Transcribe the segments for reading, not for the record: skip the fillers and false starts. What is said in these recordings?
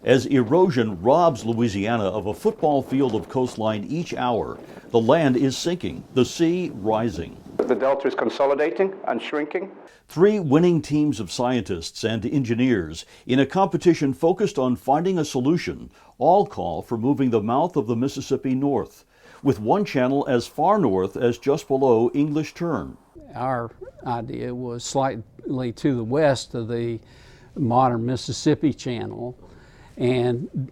As erosion robs Louisiana of a football field of coastline each hour, the land is sinking, the sea rising. The delta is consolidating and shrinking. 3 winning teams of scientists and engineers in a competition focused on finding a solution all call for moving the mouth of the Mississippi north, with one channel as far north as just below English Turn. Our idea was slightly to the west of the modern Mississippi Channel and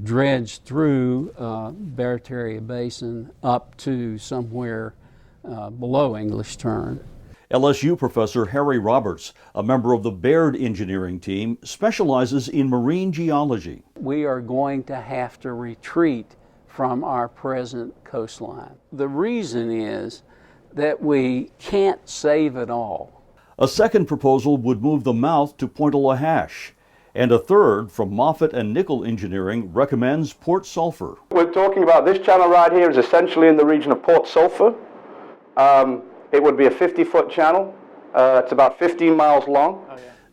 dredge through Barataria Basin up to somewhere below English Turn. LSU professor Harry Roberts, a member of the Baird engineering team, specializes in marine geology. We are going to have to retreat from our present coastline. The reason is that we can't save it all. A second proposal would move the mouth to Pointe-a-la-Hache, and a third from Moffitt and Nickel Engineering recommends Port Sulphur. We're talking about this channel right here is essentially in the region of Port Sulphur. It would be a 50-foot channel. It's about 15 miles long.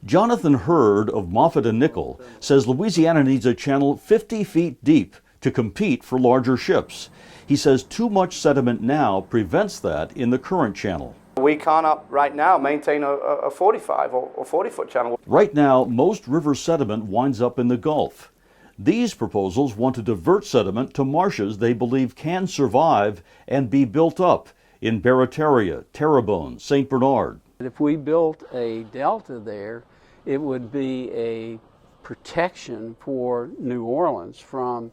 Jonathan Hurd of Moffitt and Nickel says Louisiana needs a channel 50 feet deep to compete for larger ships. He says too much sediment now prevents that in the current channel. We cannot right now maintain a 45 or 40-foot channel. Right now, most river sediment winds up in the Gulf. These proposals want to divert sediment to marshes they believe can survive and be built up in Barataria, Terrebonne, St. Bernard. If we built a delta there, it would be a protection for New Orleans from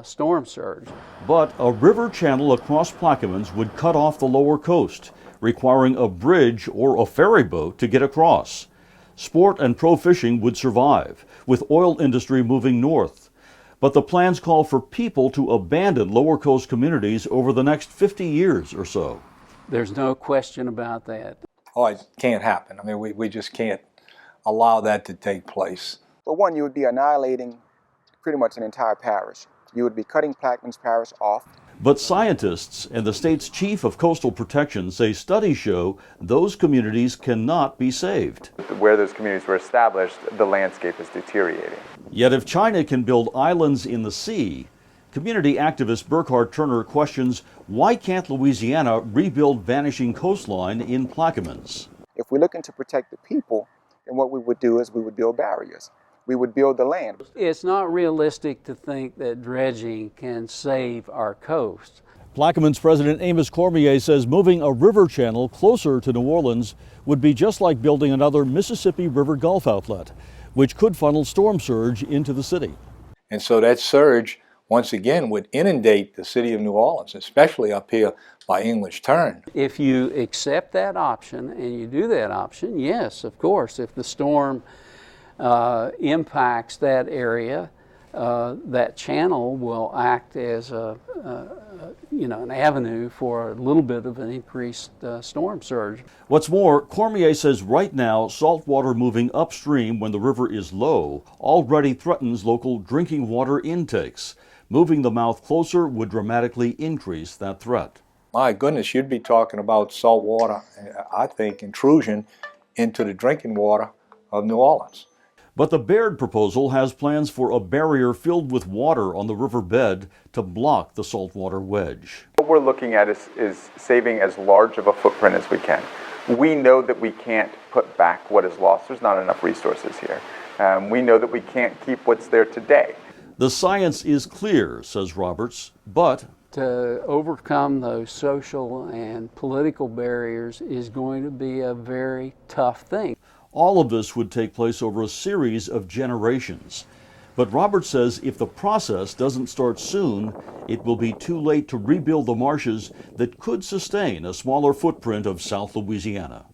storm surge. But a river channel across Plaquemines would cut off the lower coast, requiring a bridge or a ferry boat to get across. Sport and pro fishing would survive, with oil industry moving north. But the plans call for people to abandon lower coast communities over the next 50 years or so. There's no question about that. Oh, it can't happen. I mean, we just can't allow that to take place. For one, you would be annihilating pretty much an entire parish. You would be cutting Plaquemines Parish off. But scientists and the state's chief of coastal protection say studies show those communities cannot be saved. Where those communities were established, the landscape is deteriorating. Yet if China can build islands in the sea, community activist Burkhard Turner questions why can't Louisiana rebuild vanishing coastline in Plaquemines? If we're looking to protect the people, then what we would do is we would build barriers. We would build the land. It's not realistic to think that dredging can save our coast. Plaquemines President Amos Cormier says moving a river channel closer to New Orleans would be just like building another Mississippi River Gulf outlet, which could funnel storm surge into the city. And so that surge, once again, would inundate the city of New Orleans, especially up here by English Turn. If you accept that option and you do that option, yes, of course, if the storm impacts that area, that channel will act as an avenue for a little bit of an increased storm surge. What's more, Cormier says right now salt water moving upstream when the river is low already threatens local drinking water intakes. Moving the mouth closer would dramatically increase that threat. My goodness, you'd be talking about salt water, I think, intrusion into the drinking water of New Orleans. But the Baird proposal has plans for a barrier filled with water on the riverbed to block the saltwater wedge. What we're looking at is saving as large of a footprint as we can. We know that we can't put back what is lost. There's not enough resources here. We know that we can't keep what's there today. The science is clear, says Roberts, but to overcome those social and political barriers is going to be a very tough thing. all of this would take place over a series of generations. But Roberts says if the process doesn't start soon, it will be too late to rebuild the marshes that could sustain a smaller footprint of South Louisiana.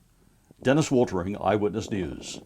Dennis Woltering, Eyewitness News.